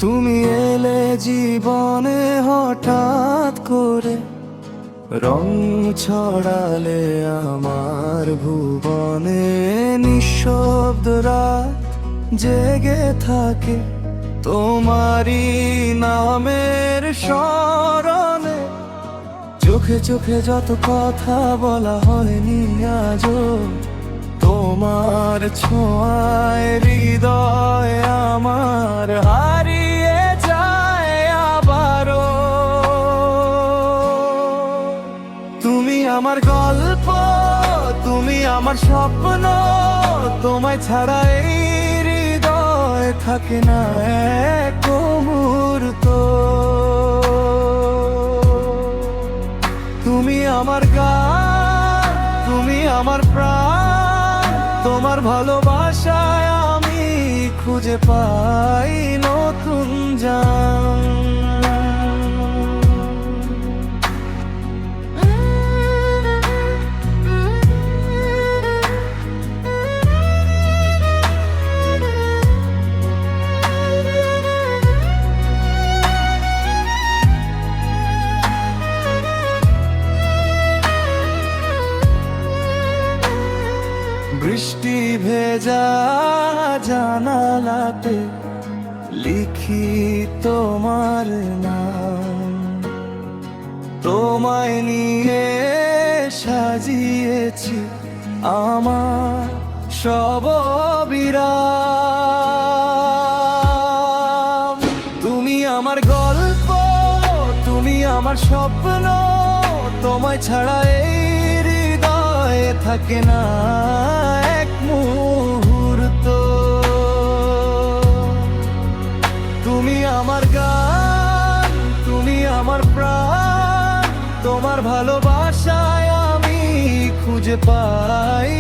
তুমি এলে জীবনে হঠাৎ করে, রং ছড়ালে আমার ভুবনে। নিঃশব্দ রাত জেগে থাকে তোমারই নামের স্মরণে। চোখে চোখে যত কথা বলা হয়নি আজও, তোমার ছোঁয়ায় হৃদয় আমার হারিয়ে যায় আবারও। তুমি আমার গল্প, তুমি আমার স্বপ্ন, তোমায় ছাড়া এই হৃদয় থাকে না এক মুহূর্ত। তুমি আমার গান, তুমি আমার প্রাণ, তোমার ভালোবাসায় আমি খুঁজে পাই নতুন জান। বৃষ্টি ভেজা জানালাতে লিখি তোমার নাম, তোমায় নিয়ে সাজিয়েছি আমার সব অবিরাম। তুমি আমার গল্প, তুমি আমার স্বপ্ন, তোমায় ছাড়া এই হৃদয়ে থাকে না এক মুহূর্ত। তুমি আমার গান, তুমি আমার প্রাণ, তোমার ভালোবাসায় আমি খুঁজে পাই